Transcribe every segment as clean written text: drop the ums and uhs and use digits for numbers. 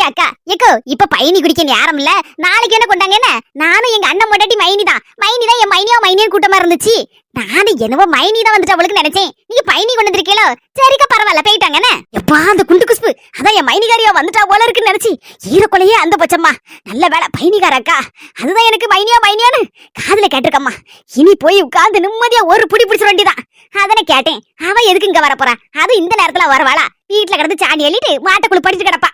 அக்கா ஏக்கோ இப்ப பயணி குடிக்க நேரம் இல்ல, நாளைக்கு என்ன கொண்டாங்க என்ன? நானும் எங்க அண்ணன் பொண்டாட்டி மைனி தான் என் மைனியா கூட்டமா இருந்துச்சு. நானும் என்னவோ மைனி தான் வந்துட்டு அவளுக்கு நினைச்சேன். நீங்க பயணி கொண்டு வந்திருக்கீங்களோ? சரிக்கா பரவாயில்ல, போயிட்டாங்கன்னு. எப்பா அந்த குண்டு குஸ்பு அதான் என் மைனிகாரியா வந்துட்டா போல இருக்குன்னு நினைச்சு ஈரக்குலையே அந்த பச்சம்மா. நல்ல வேலை பயணிகார அக்கா, அதுதான் எனக்கு மைனியான்னு காதுல கேட்டிருக்கம்மா. இனி போய் உட்கார்ந்து நிம்மதியா ஒரு புடி பிடிச்சிட வேண்டியதான். அதனை கேட்டேன், அவ எதுக்கு இங்க வரப்போறா? அது இந்த நேரத்துல வரவாளா? வீட்டுல கிடந்து சாணி அள்ளிட்டு மாட்டுக்குள்ள படிச்சு கிடப்பா.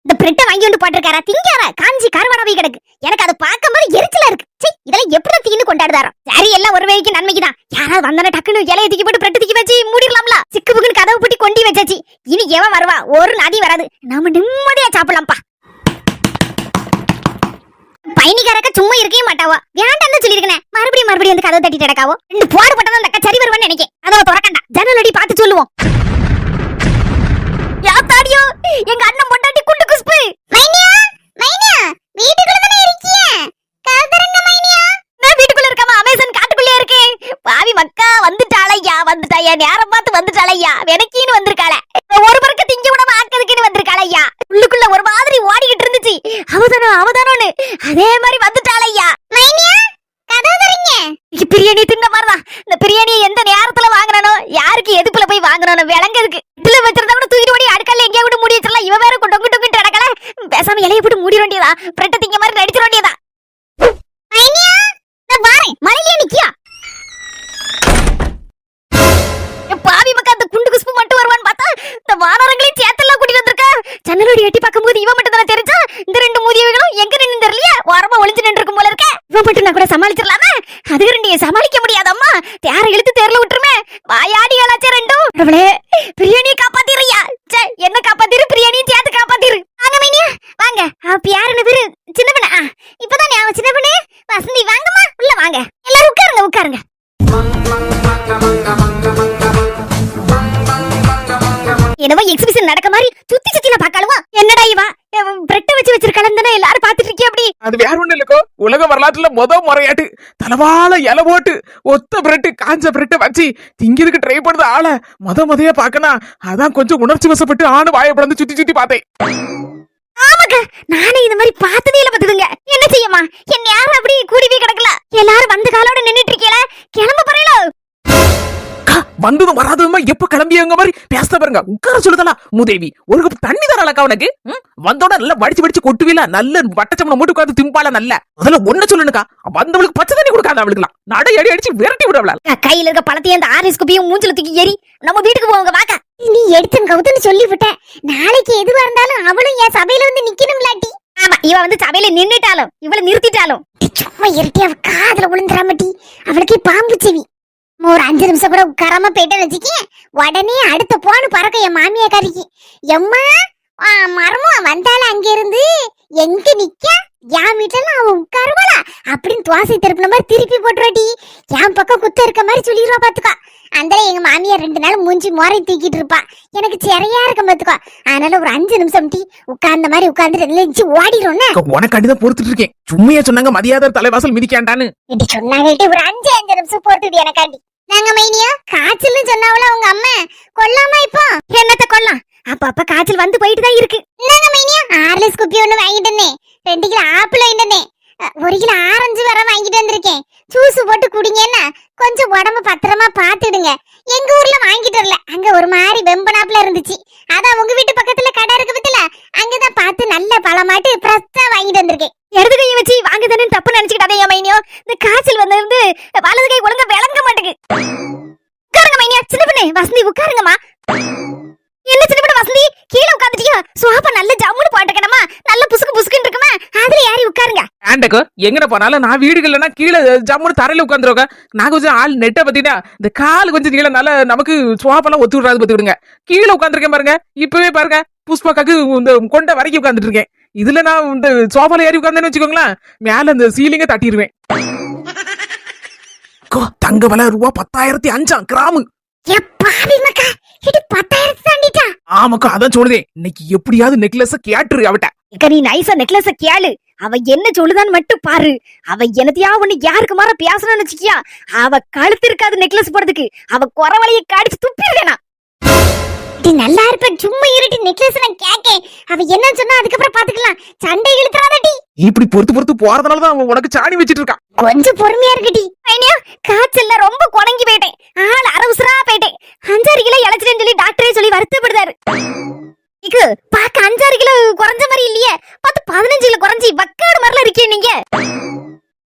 இந்த பிரெட்டை வாங்கி வந்து போட்டிருக்காரா, திங்காரா காஞ்சி கருவாடாவே கிடக்கு. எனக்கு அதை பார்க்கும்போது எரிச்சலா இருக்கு. இதெல்லாம் எப்படி தீன்னு கொண்டாடுதாரோ? சரி, எல்லாம் ஒரு வேலைக்கு நன்மைக்குதான். யாராவது வந்தானே டக்குன்னு இலையை தூக்கி போட்டு பிரெட்டு தூக்கி வச்சு மூடிடலாம்ல. சிக்கு புக்குன்னு கதவு பூட்டி கொண்டி வச்சாச்சு. இனி எவன் வருவா? ஒரு நதி வராது. நாம நிம்மதியா சாப்பிடலாம்ப்பா. பயணிக்காரக்க சும்மா இருக்கவே மாட்டாவா? வேண்டாம்னு சொல்லிருக்கேன். மறுபடியும் வந்து கதவை தட்டிட்டு கிடக்காவோ. 2 போடு போட்டதான் அந்த அக்கா சரி வருவான்னு நினைக்கேன். அதை திறக்கண்டா, ஜன்னல் அடி பார்த்து சொல்லுவோம். யாத்தாடியோ, எங்க அண்ணன் பொண்டாட்டி குண்டு குஸ்பு. மைனியா வீட்டுக்குள்ள தானே இருக்கீங்க? கதறங்க மைனியா. நான் வீட்டுக்குள்ள இருக்காம அமேசான் காட்டுக்குள்ளே இருக்கேன். பாவி மக்கா வந்துட்டாயா நேரம் பார்த்து வந்துட்டாளையா. வெனக்கின்னு வந்திருக்காளே. ஒரு பறக்க திங்க விடாம ஆக்கிறதுக்குன்னு வந்திருக்காளையா. உள்ளுக்குள்ள ஒரு மாதிரி ஓடிக்கிட்டு இருந்துச்சு. அவதானோன்னு அதே மாதிரி வந்துட்டாளையா. மைனியா கதவு தரீங்க. பிரியாணி தின்ன மாதிரிதான். இந்த பிரியாணியை எந்த நேரத்துல வாங்கினானோ, யாருக்கு எதுக்குள்ள போய் வாங்கினானோ விளங்குறதுக்கு. இதுல வச்சிருந்தா கூட தூக்கிட்டு ஓடி அடுக்கல்ல எங்கேயா கூட மூடி வச்சிடலாம். இவ வேற டொங்கு நடக்கல. பேசாம இலையை போட்டு மூடி வேண்டியதா, பிரெட்டை திங்க மாதிரி நடிச்சிட வேண்டியதா. மழையிலே நிக்கியா பாவி மக்கா. அந்த குண்டு குஸ்பு மட்டும் வருவான்னு பார்த்தா இந்த வானரங்களையும் சேத்தெல்லாம் கூட்டிட்டு வந்திருக்கா. ஜன்னலோடி எட்டி பார்க்கும்போது இவன் மட்டும் தானே தெரிஞ்சா. இந்த 2 மூதியவைகளும் எங்க நின்னு தெரியலையா? ஓரமா ஒளிஞ்சு நின்று இருக்கும் போல இருக்க. இவன் மட்டும் நான் கூட சமாளிச்சிடலாமே. அது 2 சமாளிக்க முடியாதம்மா. தேர இழுத்து தேர்ல விட்டுருமே. வாயாடி வேலாச்சே 2. பிரியாணியை காப்பாத்திரியா? என்ன காப்பாத்திரு, பிரியாணியும் சேர்த்து காப்பாத்திரு. வாங்க மைனியா வாங்க. அப்ப யாருன்னு பேரு? சின்ன பண்ண. இப்பதான் ஞாபகம். சின்ன பண்ணு வசந்தி வாங்கம்மா, உள்ள வாங்க. எல்லாரும் உட்காருங்க. என்னவோ எக்ஸிபிஷன் நடக்க மாதிரி சுத்தி நான் பார்க்கலவா? என்னடா இவா பிரெட் வச்சு வச்சிருக்காளே, எல்லாரும் பாத்துட்டு இருக்கீங்க. அப்படி அது வேற ஒண்ணு இல்லக்கோ, உலக வரலாற்றுல முறையாட்டு தலவால இலை போட்டு ஒத்த பிரெட் காஞ்ச பிரெட்டை வச்சு திங்கிறதுக்கு ட்ரை பண்ணுது ஆள முதையா பாக்கணும். அதான் கொஞ்சம் உணர்ச்சி வசப்பட்டு ஆணு வாயை பிளந்து சுத்தி பார்த்தேன். ஆமாக்கா, நானே இந்த மாதிரி பார்த்ததே இல்ல. பாத்துதுங்க, என்ன செய்யமா? என் யாரும் அப்படி கூடிவே கிடக்கல. எல்லாரும் வந்து காலோட நின்னுட்டு இருக்கீங்களா? கிளம்ப போறீங்களா? வந்ததும் வராததுமா எப்ப கிளம்பியவங்க மாதிரி பேச பாருங்க. உட்கார சொல்லுதலா மூதேவி. ஒரு கப் தண்ணி தரலக்கா உனக்கு? வந்தோட நல்லா வடிச்சு கொட்டுவீல, நல்ல வட்டச்சமனை மூட்டு உட்காந்து திம்பால. நல்ல முதல்ல ஒண்ணு சொல்லுனுக்கா, வந்தவளுக்கு பச்சை தண்ணி கொடுக்காத. அவளுக்குலாம் நடை அடி அடிச்சு விரட்டி விடவளா. கையில இருக்க பழத்தையும் அந்த ஆரேஸ் குப்பியும் மூஞ்சில தூக்கி ஏறி நம்ம வீட்டுக்கு போவாங்க. வாக்கா, நீ எடுத்துன்னு கவுத்துன்னு சொல்லிவிட்டேன். நாளைக்கு எதுவா இருந்தாலும் அவளும் என் சபையில வந்து நிக்கணும் இல்லாட்டி. ஆமா, இவ வந்து சபையில நின்னுட்டாலும் இவளை நிறுத்திட்டாலும் சும்மா இருட்டி அவ காதுல விழுந்துராமட்டி. அவளுக்கு பாம்பு செவி. ஒரு 5 நிமிஷம் கூட உட்காராம போயிட்டேன்னு வச்சுக்க, உடனே அடுத்த போன்னு பறக்க என் மாமியா கறிக்கு. எம்மா மரமா வந்தாலும் அங்க இருந்து எங்க நிக்க என் வீட்டுல அவ உட்காருவாளா அப்படின்னு துவாசை திருப்பின மாதிரி திருப்பி போட்டுருவாட்டி. என் பக்கம் குத்த இருக்க மாதிரி சொல்லிடுவா பாத்துக்கா. அந்த எங்க மாமியார் 2 நாள் மூஞ்சி மோரை தூக்கிட்டு இருப்பா. எனக்கு சரியா இருக்க பாத்துக்கா. அதனால ஒரு 5 நிமிஷம் டீ உட்கார்ந்த மாதிரி உட்கார்ந்துட்டு ஓடிடும்னு உனக்காண்டிதான் பொறுத்துட்டு இருக்கேன். சும்மையா சொன்னாங்க மதியாத தலைவாசல் மிதிக்காண்டான்னு. இப்படி சொன்னாங்க. ஒரு 5 நிமிஷம் பொறுத்துட்டு எனக்காண்டி. நாங்க மைனியா காய்ச்சல்னு சொன்னாவளா உங்க அம்மா? கொல்லாமா இப்போ? என்னத்த கொல்லாம்? அப்ப காய்ச்சல் வந்து போயிட்டு தான் இருக்கு. நாங்க மைனியா ஆர்எஸ் குப்பி ஒண்ணு வாங்கிட்டு வந்தேன். 2 கிலோ ஆப்பிள் வாங்கிட்டு வந்தேன். 1 கிலோ ஆரஞ்சு வர வாங்கிட்டு வந்திருக்கேன். ஜூஸ் போட்டு குடிங்கன்னா கொஞ்சம் உடம்பு பத்திரமா பாத்துடுங்க. எங்க ஊர்ல வாங்கிட்டு வரல, அங்க ஒரு மாதிரி வெம்பனாப்புல இருந்துச்சு. அதான் உங்க வீட்டு பக்கத்துல கடை இருக்கு பத்தில, அங்கதான் பார்த்து நல்ல பழமாட்டு பிரஸ்தா வாங்கிட்டு வந்திருக்கேன். இடது கையை வச்சு வாங்குதானே தப்பு நினைச்சுக்கிட்டாதே மைனியோ. இந்த காய்ச்சல் வந்திருந்து வலது கை ஒழுங்கா விளங்க மாட்டேங்குது. உட்காருங்க மைனியா. சின்ன பண்ணு வசந்தி உட்காருங்கம்மா. என்ன சின்ன பண்ணு வசந்தி கீழே உட்காந்துட்டியா? சோஃபா நல்ல ஜம்முன்னு போட்டுக்கணுமா, நல்ல புசுக்குன்னு இருக்குமா, அதுல யாரி உட்காருங்க. ஆண்டக்கோ எங்கட போனாலும் நான் வீடுகள்னா கீழே ஜம்முன்னு தரையில உட்காந்துருக்க. நான் கொஞ்சம் ஆள் நெட்டை பத்தினா இந்த கால் கொஞ்சம் நீளனால நமக்கு சோஃபாலாம் ஒத்து விடாது பத்தி விடுங்க. கீழே உட்காந்துருக்கேன் பாருங்க. இப்பவே பாருங்க புஷ்பாக்காக்கு இந்த கொண்ட வரைக்கும் உட்காந்துட்டு இருக்கேன். இதுல நான் இந்த சோஃபால ஏறி உட்கார்ந்தேன்னு வச்சுக்கோங்களேன், மேல இந்த சீலிங்க தட்டிடுவேன். தங்க விலை ரூபா 10,005 கிராமு. ஆமாக்கா, அதான் சொல்லுதே. இன்னைக்கு எப்படியாவது நெக்லஸ் கேட்டுரு அவட்ட. நீ நைஸா நெக்லஸ் கேளு. அவ என்ன சொல்லுதான்னு மட்டும் பாரு. அவ என்னத்தையா ஒண்ணு யாருக்கு மாற பேசணும்னு வச்சுக்கியா, அவ கழுத்து இருக்காது நெக்லஸ் போடுறதுக்கு. அவ குறவளைய கடிச்சு துப்பிடுவேனா. ஏட்டி நல்லா இருப்ப சும்மா இருட்டி நெக்லஸ் நான் கேக்கேன். அவ என்ன சொன்னா அதுக்கப்புறம் பாத்துக்கலாம். சண்டை இழுத்துறாதடி. இப்படி பொறுத்து போறதுனாலதான் அவன் உனக்கு சாணி வச்சிட்டு இருக்கான். கொஞ்சம் பொறுமையா இருக்கடி. ஐயா காய்ச்சல்ல ரொம்ப குணங்கி போயிட்டேன். ஆள் அரவுசரா போயிட்டேன். 5-6 கிலோ இழைச்சிட்டேன்னு சொல்லி டாக்டரே சொல்லி வருத்தப்படுதாரு. இக்கு பாக்க 5-6 கிலோ குறைஞ்ச மாதிரி இல்லையே. 10-15 கிலோ குறைஞ்சி வக்காடு மாதிரிலாம் இருக்கே நீங்க.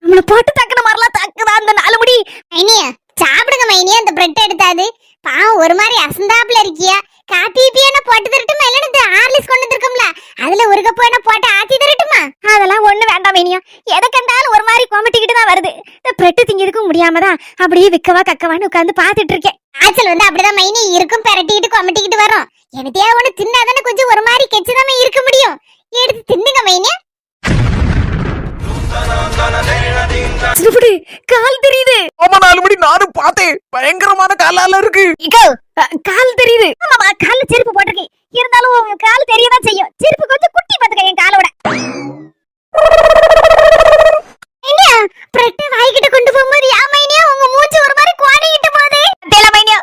நம்மள போட்டு தக்கன மாதிரிலாம் தாக்குதா அந்த 4 முடி. ஐனியா சாப்பிடுங்க மைனியா. அந்த பிரெட் எடுத்தாது பாவம் ஒரு மாதிரி அசந்தாப்புல இருக்கியா. காப்பி பீயான போட்டு தரட்டுமா? இல்லன்னு ஹார்லிக்ஸ் கொண்டு வந்திருக்கோம்ல அதுல ஒரு கப் வேணா போட்டு ஆத்தி தரட்டுமா? அதெல்லாம் ஒண்ணு வேண்டாம் மைனியா. எதை கண்டாலும் ஒரு மாதிரி கொமட்டிக்கிட்டு தான் வருது. இந்த பிரெட் திங்கிறதுக்கும் முடியாமதான் அப்படியே விக்கவா கக்கவான்னு உட்காந்து பாத்துட்டு இருக்கேன். காய்ச்சல் வந்து அப்படிதான் மைனி இருக்கும். பெரட்டிக்கிட்டு கொமட்டிக்கிட்டு வரும். எனத்தையா ஒண்ணு தின்னாதானே கொஞ்சம் ஒரு மாதிரி கெச்சுதாம இருக்க முடியும். எடுத்து தின்னுங்க மைனியா. கால் தெரியுது. ஆமா 4 மணி நானும் பார்த்தேன். பயங்கரமான காலால இருக்கு. கால் தெரியுது. ஆமாமா கால்ல செருப்பு போட்டிருக்கேன். இருந்தாலும் கால் தெரியதான் செய்யும். செருப்பு கொஞ்சம் குட்டி பாத்துக்க என் காலோட. என்ன பிரெட் வாய்கிட்ட கொண்டு போகும்போது யா மைனியா உங்க மூச்சு ஒரு மாதிரி கோடிக்கிட்டு போகுது. டேல மைனியா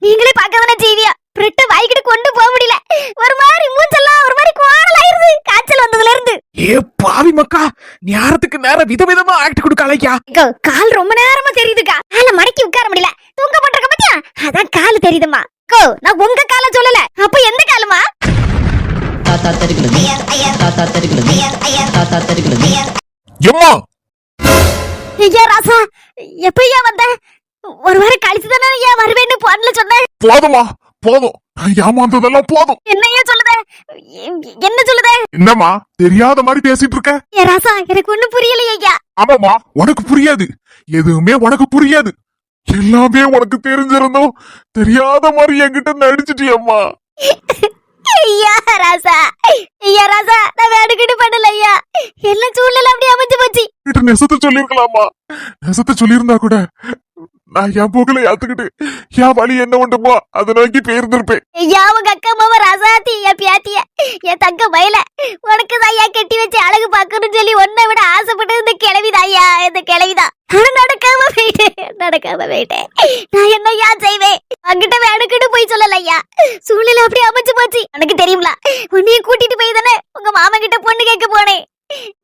நீங்களே பார்க்கதானே செய்வியா. பிரெட் வாய்கிட்ட கொண்டு போக முடியல. ஒரு மாதிரி மூச்செல்லாம் ஒரு மாதிரி கோடலாயிருது காய்ச்சல் வந்ததுல இருந்து. ஏ பாவி மக்கா, நேரத்துக்கு நேரம் விதவிதமா ஆக்ட் கொடுக்காளையா. கால் ரொம்ப நேரமா தெரியுதுக்கா. கால மடக்கி உட்கார முடியல. தூங்க போட்டிருக்க பாத்தியா அதான் கால் தெரியுதுமா. நான் உங்க கால சொல்லல. அப்ப எந்த காலுமா? தாத்தா தெரிகிறது. தாத்தா தெரிகிறது. தாத்தா தெரிகிறது. எம்மா ஐயா ராசா எப்பயா வந்த? ஒரு வாரம் கழிச்சு தானே ஐயா வருவேன்னு போன்ல சொன்னேன். போதுமா போதும். ஏமாந்ததெல்லாம் போதும். என்னையா சொல்லுத? என்ன சொல்லுத? என்னம்மா தெரியாத மாதிரி பேசிட்டு இருக்க? ஏ ராசா எனக்கு ஒண்ணு புரியலையா ஐயா. ஆமாமா உனக்கு புரியாது. எதுவுமே உனக்கு புரியாது. எல்லாமே உனக்கு தெரிஞ்சிருந்தோம் தெரியாத மாதிரி என்கிட்ட நடிச்சிட்டியம்மா. ஐயா ராசா நான் வேணுக்கிட்டு பண்ணல ஐயா. என்ன சூழ்நிலை அப்படி அமைஞ்சு போச்சு. நெசத்தை சொல்லிருக்கலாமா? நெசத்தை சொல்லியிருந்தா கூட நான் என் போகல யாத்துக்கிட்டு என் வழி என்ன உண்டுமோ அதை நோக்கி போயிருந்திருப்பேன். ஐயா உங்க அக்கா மாமா ராசாத்தி என் பியாத்திய என் தங்க மயில உனக்கு ஐயா கெட்டி வச்சு அழகு பாக்கணும்னு சொல்லி ஒன்ன விட ஆசைப்பட்டது இந்த கிழவிதான் ஐயா. இந்த கிழவிதான். ஆனா நடக்காம போயிட்டேன். நான் என்னையா செய்வேன்? அங்கிட்ட வேணுக்கிட்டு போய் சொல்லல ஐயா. சூழ்நிலை அப்படி அமைச்சு போச்சு. எனக்கு தெரியுங்களா உன்னையும் கூட்டிட்டு போய் தானே உங்க மாமா கிட்ட பொண்ணு கேட்க போனேன்.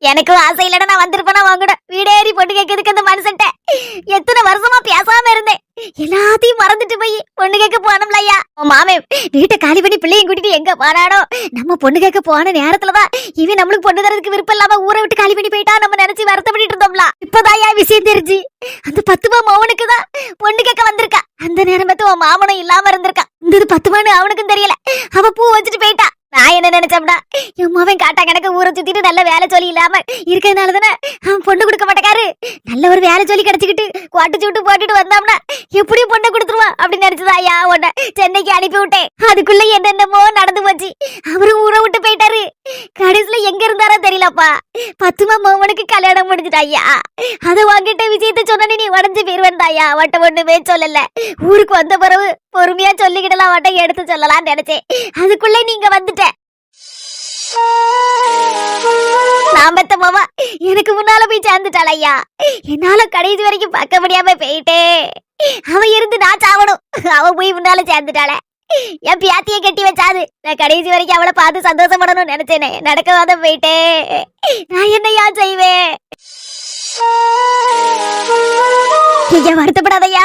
எனக்கு ஆசை இல்லடா நான் வந்திருப்பேனா வாங்கட வீடேறி பொண்ணு கேட்கறதுக்கு அந்த மனுஷன்ட்ட எத்தனை வருஷமா பேசாம இருந்தேன். எல்லாத்தையும் மறந்துட்டு போய் பொண்ணு கேட்க போனோம்ல ஐயா. மாமே வீட்டை காலி பண்ணி பிள்ளையும் கூட்டிட்டு எங்க போனானோ. நம்ம பொண்ணு கேட்க போன நேரத்துலதான் இவன் நம்மளுக்கு பொண்ணு தரதுக்கு விருப்பம் இல்லாம ஊரை விட்டு காலி பண்ணி போயிட்டா நம்ம நினைச்சு வருத்தப்பட்டு இருந்தோம்ல. இப்பதான் விஷயம் தெரிஞ்சு அந்த 10 மவனுக்கு தான் பொண்ணு கேட்க வந்திருக்கா. அந்த நேரம் பார்த்து உன் மாமனும் இல்லாம இருந்திருக்கா. இந்த 10 அவனுக்கும் தெரியல. அவ பூ வச்சுட்டு போயிட்டா. நான் என்ன நினைச்சோம்னா என் மாவன் காட்டா கணக்கு ஊரை சுத்திட்டு நல்ல வேலை சொல்லி இல்லாம இருக்கிறதுனால தானே அவன் பொண்ணு கொடுக்க மாட்டேக்காரு. நல்ல ஒரு வேலை சொல்லி கிடைச்சிக்கிட்டு குவாட்டு சூட்டு போட்டுட்டு வந்தோம்னா எப்படியும் பொண்ணை கொடுத்துருவான் அப்படின்னு நினைச்சதா ஐயா. உன்னை சென்னைக்கு அனுப்பி விட்டேன். அதுக்குள்ள என்னென்னமோ நடந்து போச்சு. அவரும் ஊரை விட்டு போயிட்டாரு. கடைசியில எங்க இருந்தாரோ தெரியலப்பா. 10 மவனுக்கு கல்யாணம் முடிஞ்சுட்டா ஐயா. அதை வாங்கிட்ட விஷயத்த சொன்ன நீ உடஞ்சு போயிருவேன் ஐயா. வட்ட ஒண்ணுமே சொல்லல. ஊருக்கு வந்த பிறகு பொறுமையா சொல்லிக்கிடலாம் வட்ட எடுத்து சொல்லலாம்னு நினைச்சேன். அதுக்குள்ள நீங்க வந்துட்ட. நான் பெத்த மாமா எனக்கு முன்னால போய் சேர்ந்துட்டாள் ஐயா. என்னால கடைசி வரைக்கும் பார்க்க முடியாம போயிட்டேன். அவ இருந்து நான் சாவணும். அவ போய் முன்னால சேர்ந்துட்டாள. என் பியாத்திய கட்டி வச்சாது. நான் கடைசி வரைக்கும் அவளை பார்த்து சந்தோஷப்படணும்னு நினைச்சேனே. நடக்காத போயிட்டேன். நான் என்னையா செய்வேன்? ஐயா வருத்தப்படாதையா.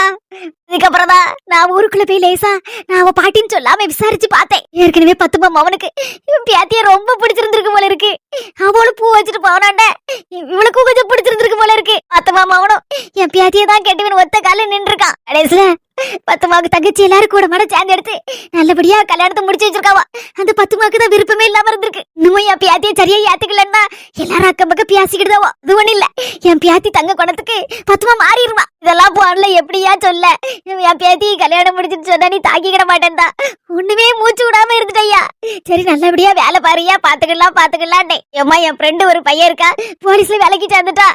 இதுக்கப்புறம் தான் நான் ஊருக்குள்ள போய் லேசா நான் அவ பாட்டின்னு சொல்லாம விசாரிச்சு பார்த்தேன். ஏற்கனவே 10 மவனுக்கு பியாத்திய ரொம்ப பிடிச்சிருந்திருக்கு போல இருக்கு. அவளும் பூ வச்சுட்டு போனாண்ட இவளுக்கும் கொஞ்சம் பிடிச்சிருந்திருக்கு போல இருக்கு. 10 மவனும் என் பியாத்திய தான் கெட்டுவன் ஒத்த கால நின்று இருக்கான். கடைசியில 10 தங்கச்சி எல்லாரும் கூட மாட சேர்ந்து எடுத்து நல்லபடியா கல்யாணத்தை முடிச்சு வச்சிருக்காவா. அந்த 10 தான் விருப்பமே இல்லாம இருந்திருக்கு. இன்னும் என் பியாத்திய சரியா ஏத்துக்கலன்னா எல்லாரும் அக்கம் பக்கம் பியாசிக்கிட்டுதாவோ. அது ஒண்ணு இல்ல என் பியாத்தி தங்க குணத்துக்கு 10 மாறிடுவா. இதெல்லாம் போன்ல எப்படியா சொல்ல. என் பியாத்தி கல்யாணம் முடிச்சுட்டு சொன்னா நீ தாக்கிக்கிட மாட்டேன்டா. ஒண்ணுமே மூச்சு விடாம இருந்துட்டய்யா. சரி நல்லபடியா வேலை பாருயா பாத்துக்கலான்டே. ஏம்மா என் ஃப்ரெண்டு ஒரு பையன் இருக்கா. போலீஸ்ல வேலைக்கு சேர்ந்துட்டா.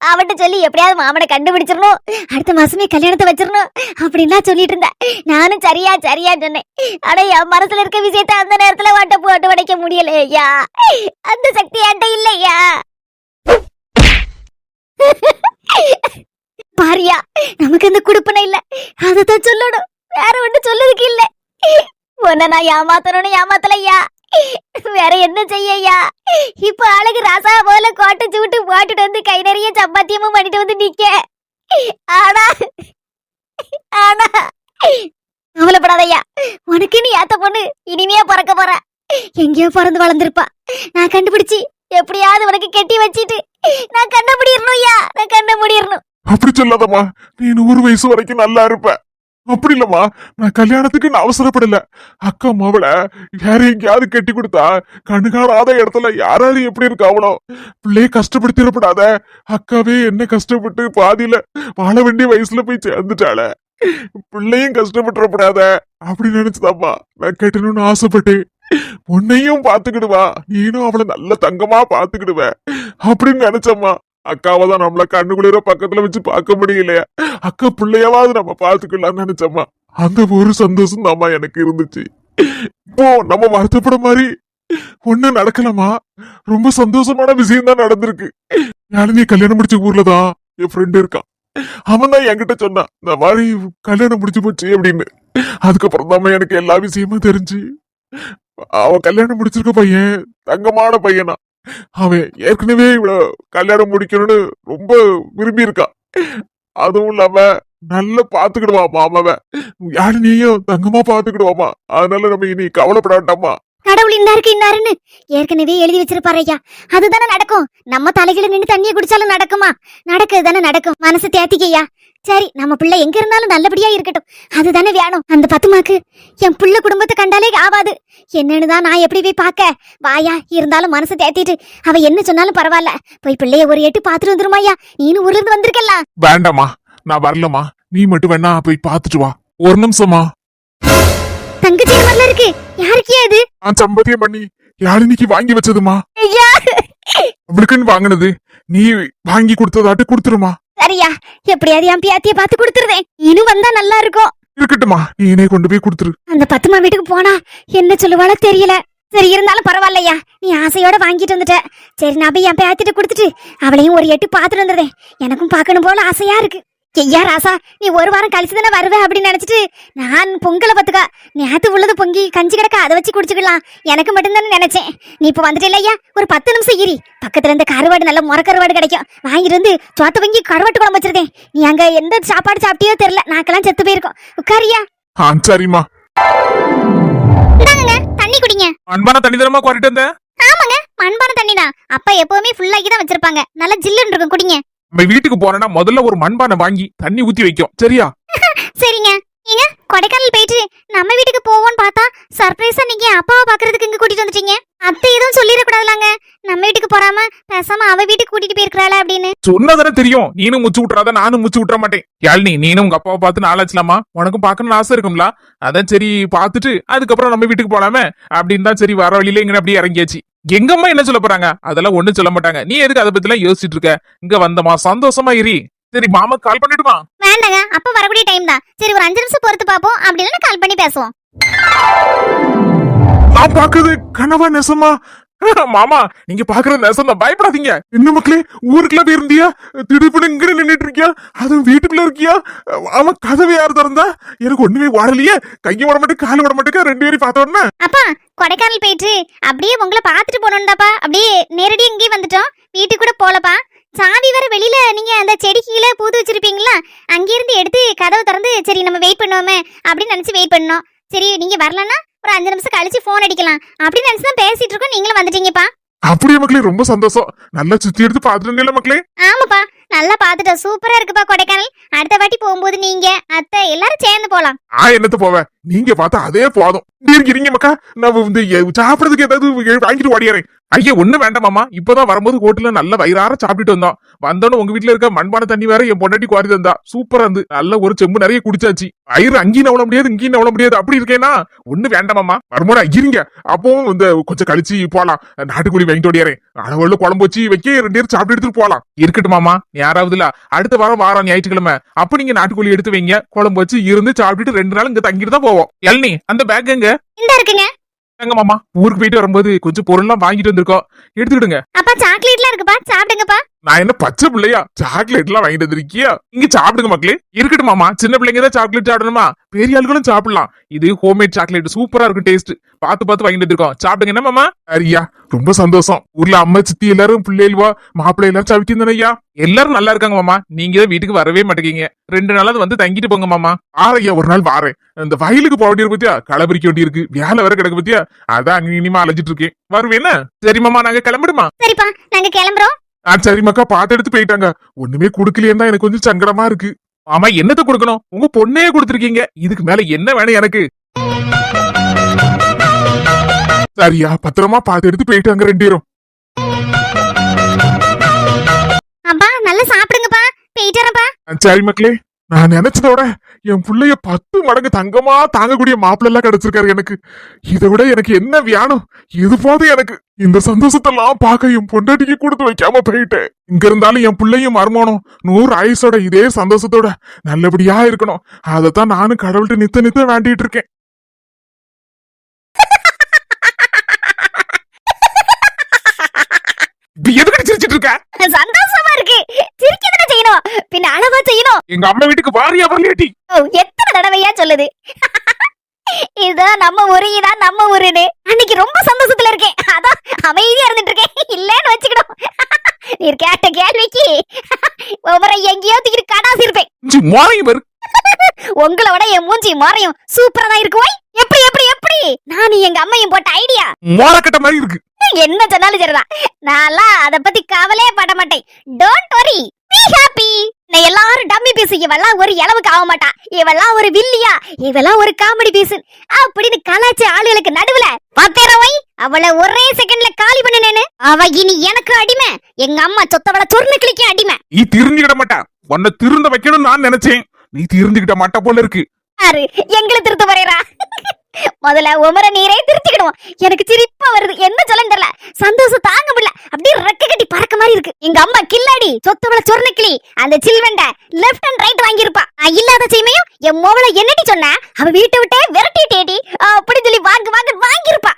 அவன்கிட்ட சொல்லி எப்படியாவது மாமனை கண்டுபிடிச்சிடணும். அடுத்த மாசமே கல்யாணத்தை வச்சிடணும் அப்படின்னா சொல்லிட்டு இருந்தேன். நானும் சரியா சொன்னேன். ஆனா என் மனசுல இருக்க விஷயத்த அந்த நேரத்துல வாட்ட போட்டு உடைக்க முடியல ஐயா. அந்த சக்தி என்கிட்ட இல்லையா. பாரியா நமக்கு அந்த குடுப்பனை இல்ல. அததான் சொல்லணும். வேற ஒண்ணு சொல்லதுக்கு இல்ல. உன்னை நான் ஏமாத்தணும்னு ஏமாத்தலையா, வேற என்ன செய்யய்யா? இப்ப அழகு ராசா போல கோட்டை சூட்டு போட்டுட்டு வந்து கை நிறைய சப்பாத்தியமும் பண்ணிட்டு வந்து நிக்க. ஆனா ஆனா கவலைப்படாதய்யா, உனக்கு நீ ஏத்த பொண்ணு இனிமையா பிறக்க போற. எங்கேயோ பிறந்து வளர்ந்துருப்பா. நான் கண்டுபிடிச்சு எப்படியாவது உனக்கு கெட்டி வச்சிட்டு நான் கண்டுபிடிடணும்யா, நான் கண்டுபிடிடணும். அப்படி சொல்லாதம்மா, நீ 100 வயசு வரைக்கும் நல்லா இருப்ப. அப்படி இல்லம்மா, நான் கல்யாணத்துக்கு நான் அவசரப்படல. அக்கா மாவளை வேற எங்கேயாவது கட்டி கொடுத்தா கண்ணுகாணாத இடத்துல யாராரு எப்படி இருக்கா அவ்வளோ பிள்ளைய கஷ்டப்படுத்திடப்படாத. அக்காவே என்ன கஷ்டப்பட்டு பாதியில வாழ வேண்டிய வயசுல போய் சேர்ந்துட்டாள, பிள்ளையும் கஷ்டப்பட்டுறப்படாத அப்படி நினைச்சுதாம்மா நான் கட்டணும்னு ஆசைப்பட்டேன். உன்னையும் பாத்துக்கிடுவா, நீனும் அவளை நல்ல தங்கமா பாத்துக்கிடுவ அப்படின்னு நினைச்சம்மா. அக்காவதான் நம்மள கண்ணு குளிர பக்கத்துல வச்சு பார்க்க முடியலையா, அக்கா பிள்ளையாவது நம்ம பாத்துக்கலாம்னு நினைச்சம்மா. அந்த ஒரு சந்தோஷம் தாம்மா எனக்கு இருந்துச்சு. இப்போ நம்ம வருத்தப்பட மாதிரி ஒண்ணு நடக்கலாமா, ரொம்ப சந்தோஷமான விஷயம் தான் நடந்திருக்கு. யாழினி கல்யாணம் முடிச்ச ஊர்லதான் என் ஃப்ரெண்ட் இருக்கான். அவன் தான் என்கிட்ட சொன்னான், இந்த மாதிரி கல்யாணம் முடிச்சு போச்சு அப்படின்னு. அதுக்கப்புறம் தான் எனக்கு எல்லா விஷயமும் தெரிஞ்சு. அவன் கல்யாணம் முடிச்சிருக்க பையன் தங்கமான பையனா. அவன் ஏற்கனவே இவ்வளவு கல்யாணம் முடிக்கணும்னு ரொம்ப விரும்பி இருக்கான். அதுவும் இல்லாம நல்லா பாத்துக்கிடுவான் மாமாவ. யாழினியும் தங்கமா பாத்துக்கிடுவாமா. அதனால நம்ம இனி கவலைப்பட வேண்டாமா. கடவுள் இன்னாருன்னு ஏற்கனவே எழுதி வச்சிருப்பாரு ஐயா. அதுதானே நடக்கும். நம்ம தலையில நின்று தண்ணியை குடிச்சாலும் நடக்குமா? நடக்குது தானே நடக்கும். மனசு தேத்திக்கையா. சரி, நம்ம பிள்ளை எங்க இருந்தாலும் நல்லபடியா இருக்கட்டும், அதுதானே வேணும். அந்த பத்துமாக்கு என் புள்ள குடும்பத்தை கண்டாலே ஆவாது. என்னன்னுதான் நான் எப்படி போய் பார்க்க? வாயா, இருந்தாலும் மனசு தேத்திட்டு அவ என்ன சொன்னாலும் பரவாயில்ல, போய் பிள்ளைய ஒரு எட்டு பாத்துட்டு வந்துருமாயா. நீனும் ஊர்ல இருந்து வந்திருக்கலாம். வேண்டாமா, நான் வரலமா, நீ மட்டும் வேணா போய் பாத்துட்டு வா. ஒரு நிமிஷமா. தங்கச்சி மாதிரில இருக்கு. யாருக்கே அது? நான் சம்பதியம் பண்ணி யாழினிக்கு வாங்கி வச்சதுமா. ஐயா, அவளுக்குன்னு வாங்கினது நீ வாங்கி கொடுத்ததாட்டு கொடுத்துருமா. சரியா, எப்படியாவது என் பியாத்திய பாத்து கொடுத்துருவேன். இன்னும் வந்தா நல்லா இருக்கும். இருக்கட்டுமா, நீ என்னை கொண்டு போய் கொடுத்துரு. அந்த பத்துமா வீட்டுக்கு போனா என்ன சொல்லுவாளோ தெரியல. சரி, இருந்தாலும் பரவாயில்லையா, நீ ஆசையோட வாங்கிட்டு வந்துட்ட. சரி, நான் போய் என் பேத்திட்டு கொடுத்துட்டு அவளையும் ஒரு எட்டு பாத்துட்டு வந்துடுறேன். எனக்கும் பார்க்கணும் போல ஆசையா இருக்கு. ஐயா ராசா, நீ ஒரு வாரம் கழிச்சு தானே வருவேன் அப்படின்னு நினைச்சிட்டு நான் பொங்கலை பத்துக்கா நேத்து உள்ளது பொங்கி கஞ்சி கிடக்க அதை வச்சு குடிச்சுக்கலாம் எனக்கு மட்டும்தானே நினைச்சேன். நீ இப்ப வந்துட்டு இல்லையா, ஒரு 10 நிமிஷம் இரி. பக்கத்துல இருந்து கருவாடு, நல்ல முறை கருவாடு கிடைக்கும், வாங்கிட்டு வந்து சோத்த பொங்கி கருவாட்டு குழம்பு வச்சிருக்கேன். நீ அங்க எந்த சாப்பாடு சாப்பிட்டியோ தெரியல, நாக்கெல்லாம் செத்து போயிருக்கோம். உட்காரியா? சரிம்மா. இந்தாங்க தண்ணி குடிங்க. அன்பான தண்ணி தரமா குவாரிட்டு வந்தேன். ஆமாங்க, மண்பான தண்ணி தான். அப்பா எப்பவுமே ஃபுல்லாக்கி தான் வச்சிருப்பாங்க. நல்லா ஜில்லுன்னு இருக்கும், குடிங்க. நம்ம வீட்டுக்கு போறேன்னா முதல்ல ஒரு மண்பானை வாங்கி தண்ணி ஊத்தி வைக்கும், சரியா? சரிங்க. நீங்க கொடைக்கானல் போயிட்டு நம்ம வீட்டுக்கு போவோம்னு பார்த்தா சர்ப்ரைஸா நீங்க அப்பாவை பாக்குறதுக்கு இங்க கூட்டிட்டு வந்துட்டீங்க. அத்தை எதுவும் சொல்லிடக்கூடாதுலாங்க, நம்ம வீட்டுக்கு போறாம பேசாம அவ வீட்டுக்கு கூட்டிட்டு போயிருக்காள அப்படின்னு. சொன்னதானே தெரியும். நீனும் முச்சு விட்டுறாத, நானும் முச்சு விட்டுற மாட்டேன். யாழினி, நீனும் உங்க அப்பாவை பார்த்து நாளாச்சலாமா, உனக்கும் பார்க்கணும்னு ஆசை இருக்கும்ல. அதான் சரி பார்த்துட்டு அதுக்கப்புறம் நம்ம வீட்டுக்கு போலாமே அப்படின்னு தான் சரி வர வழியில இங்க அப்படியே இறங்கியாச்சு. எங்கம்மா என்ன சொல்ல போறாங்க? அதெல்லாம் ஒண்ணும் சொல்ல மாட்டாங்க. நீ எதுக்கு அதை பத்தி எல்லாம் யோசிச்சுட்டு இருக்க? இங்க வந்தமா சந்தோஷமா இரி. சரி, மாமா கால் பண்ணிடுமா? வேண்டாங்க, அப்ப வரக்கூடிய டைம் தான். சரி, ஒரு 5 நிமிஷம் பொறுத்து பாப்போம், அப்படின்னு கால் பண்ணி பேசுவோம். நான் பாக்குறது கனவா நெசமா? மாமா, நீங்க பாக்குறது நெசம் தான், பயப்படாதீங்க. என்ன மக்களே, ஊருக்குள்ள போய் இருந்தியா? திடுப்புன்னு இங்க நின்னுட்டு இருக்கியா? அதுவும் வீட்டுக்குள்ள இருக்கியா? அவன் கதவை யார் திறந்தா? எனக்கு ஒண்ணுமே வாடலையே. கையை விட மாட்டேன், காலை விட மாட்டேங்க. 2 பேரும் பார்த்தோன்னா அப்பா கொடைக்கானல் போயிட்டு அப்படியே உங்களை பாத்துட்டு போனோம்டாப்பா. அப்படியே நேரடியா இங்கேயே வந்துட்டோம், வீட்டுக்கு கூட போலப்பா. சாவி வர வெளியில நீங்க அந்த செடி கீழே பூத்து வச்சிருப்பீங்களா, அங்கிருந்து எடுத்து கதவு திறந்து சரி நம்ம வெயிட் பண்ணுவோமே அப்படின்னு நினைச்சு வெயிட் பண்ணோம். சரி, நீங்க வரலன்னா ஒரு 5 நிமிஷம் கழிச்சு போன் அடிக்கலாம் அப்படின்னு நினைச்சுதான் பேசிட்டு இருக்கோம். நீங்களும் வந்துட்டீங்கப்பா. அப்படியே மக்களே, ரொம்ப சந்தோஷம். நல்லா சுத்தி எடுத்து பாத்துட்டு மக்களே. ஆமாப்பா, நல்லா பாத்துட்டோம். சூப்பரா இருக்குப்பா கொடைக்கானல். அடுத்த வாட்டி போகும்போது நீங்க அத்தை எல்லாரும் சேர்ந்து போலாம். என்னத்த போவேன், நீங்க பார்த்தா அதே போதும். இருங்க மக்கா, நான் வந்து சாப்பிடறதுக்கு ஏதாவது வாங்கிட்டு ஓடியாரேன். ஐயா, ஒண்ணு வேண்டாம் மாமா. இப்பதான் வரும்போது ஹோட்டல்ல நல்ல வயிறார சாப்பிட்டுட்டு வந்தோம். வந்தோன்னு உங்க வீட்டுல இருக்க மண்பான தண்ணி வேற என் பொண்டாட்டி குவாரி தந்தா. சூப்பரா இருந்து, நல்ல ஒரு செம்பு நிறைய குடிச்சாச்சு. வயிறு அங்கேயும் நவள முடியாது, இங்கேயும் நவள முடியாது. அப்படி இருக்கேன்னா ஒண்ணு வேண்டாம் மாமா. வரும்போது இருங்க, அப்பவும் இந்த கொஞ்சம் கழிச்சு போலாம். நாட்டுக்கோழி வாங்கிட்டு ஓடியாரேன். அளவுல குழம்பு வச்சு வைக்க 2 பேரும் சாப்பிட்டு எடுத்துட்டு போலாம். இருக்கட்டும் மாமா, யாராவதுல அடுத்த வாரம் ஞாயிற்றுக்கிழமை அப்ப நீங்க நாட்டுக்கோழி எடுத்து வைங்க, குழம்பு வச்சு இருந்து சாப்பிட்டுட்டு 2 நாள் இங்க தங்கிட்டு தான் போவோம். எல்னி, அந்த பேக் எங்க? இந்த இருக்குங்க. எங்க மாமா, ஊருக்கு போயிட்டு வரும்போது கொஞ்சம் பொருள்லாம் வாங்கிட்டு வந்திருக்கோம், எடுத்துக்கிடுங்க. அப்பா சாக்லேட்லாம் இருக்குப்பா, சாப்பிடுங்கப்பா. நான் என்ன பச்சை பிள்ளையா சாக்லேட் எல்லாம் வாங்கிட்டு வந்திருக்கியா? இங்க சாப்பிடுங்க மக்களே. இருக்கட்டும் மாமா, சின்ன பிள்ளைங்க தான் சாக்லேட் சாப்பிடணுமா? பெரிய ஆளுகளும் சாப்பிடலாம். இது ஹோம்மேட் சாக்லேட், சூப்பரா இருக்கும் டேஸ்ட். பார்த்து வாங்கிட்டு வந்திருக்கோம், சாப்பிடுங்க. என்ன மாமா? ஐயா ரொம்ப சந்தோஷம். ஊர்ல அம்மா சித்தி எல்லாரும் பிள்ளைவா மாப்பிள்ளை எல்லாம் சவிக்கும் தானே ஐயா? எல்லாரும் நல்லா இருக்காங்க மாமா. நீங்க தான் வீட்டுக்கு வரவே மாட்டேங்க. 2 நாளாவது வந்து தங்கிட்டு போங்க மாமா. ஆரையா ஒரு நாள் வாரேன். இந்த வயலுக்கு போக வேண்டியிருக்கு பத்தியா, களை பறிக்க வேண்டியிருக்கு, வேலை வேற கிடக்கு பத்தியா, அதான் அங்க இனிமா அலைஞ்சிட்டு இருக்கேன். வருவேன்னா? சரி மாமா, நாங்க கிளம்பிடுமா? சரிப்பா, நாங்க கிளம்புறோம். சரி மக்கா, பாத்து எடுத்து போயிட்டாங்க. ஒண்ணுமே குடுக்கலையே தான் எனக்கு கொஞ்சம் சங்கடமா இருக்கு. ஆமா, என்னத்த கொடுக்கணும்? உங்க பொண்ணையே கொடுத்துருக்கீங்க, இதுக்கு மேல என்ன வேணும் எனக்கு? சரியா, பத்திரமா பாத்து எடுத்து போயிட்டாங்க 2 பேரும். அப்பா நல்லா சாப்பிடுங்கப்பா, போயிட்டு வரேன்ப்பா. சரி மக்களே, நான் நினைச்சதோட என் புள்ளைய 10 மடங்கு தங்கமா தாங்கக்கூடிய மாப்பிள்ள எல்லாம் கிடைச்சிருக்காரு எனக்கு. இதை விட எனக்கு என்ன வேணும்? இது போதும் எனக்கு. இந்த சந்தோஷத்தெல்லாம் பார்க்க என் பொண்டாட்டிக்கு கொடுத்து வைக்காம போயிட்டேன். இங்க இருந்தாலும் என் பிள்ளையும் மருமகனும் 100 ஆயுசோட இதே சந்தோஷத்தோட நல்லபடியா இருக்கணும். அதைத்தான் நானும் கடவுள்கிட்ட நித்த வேண்டிட்டு இருக்கேன். இப்ப எதுக்கு சிரிச்சிட்டு இருக்க? சந்தோஷமா இருக்கு, சிரிக்கதானே செய்யணும், பின்ன அளவா செய்யணும். எங்க அம்மா வீட்டுக்கு வாரியா வரலையாட்டி? எத்தனை தடவையா சொல்லுது, இதுதான் நம்ம ஊரு, இதான் நம்ம ஊருன்னு. அன்னைக்கு ரொம்ப சந்தோஷத்துல இருக்கேன், அதான் அமைதியா இருந்துட்டு இருக்கேன். இல்லன்னு வச்சுக்கணும், நீ கேட்ட கேள்விக்கு ஒவ்வொரு எங்கேயோ தூக்கி கடாசி இருப்பேன். பாரு, உங்களை விட என் மூஞ்சி மாறையும் சூப்பரா தான் இருக்கு. எப்படி எப்படி எப்படி நானும் எங்க அம்மையும் போட்ட ஐடியா மோரக்கட்ட மாதிரி இருக்கு. என்ன சொன்னாலும் சரிதான், நான்லாம் அத பத்தி கவலையே பட மாட்டேன். Don't worry, B happy. நான் எல்லாரும் டம்மி பீஸ், இவெல்லாம் ஒரு இளவுக்கு ஆக மாட்டா, இவெல்லாம் ஒரு வில்லியா, இவெல்லாம் ஒரு காமெடி பீஸ் அப்படின்னு கலாச்சி ஆளுகளுக்கு நடுவுல பாத்தேரவை அவளை ஒரே செகண்ட்ல காலி பண்ணனேன்னு. அவ இனி எனக்கு அடிமை, எங்க அம்மா சொத்தவள சொர்ண கிளிக்கு அடிமை. நீ திருந்திக்கிட மாட்டா, உன்னை திருந்த வைக்கணும் நான் நினைச்சேன். நீ திருந்திக்கிட்ட மாட்டா போல இருக்கு. யாரு எங்களை திருத்த போறேரா? முதல்ல உமர நீரே திருத்திக்கிடுவோம். எனக்கு சிரிப்பா வருது, என்ன சொல்லன்னு தெரியல, சந்தோஷம் தாங்க முடியல, அப்படியே ரெக்க கட்டி பறக்க மாதிரி இருக்கு. எங்க அம்மா கில்லாடி சொத்தவள சொர்ணக்கிளி அந்த சில்வண்ட லெஃப்ட் அண்ட் ரைட் வாங்கியிருப்பா. இல்லாத செய்மையும் என் மோவள என்னடி சொன்ன, அவ வீட்டை விட்டே விரட்டிட்டேடி அப்படி சொல்லி வாங்கியிருப்பா.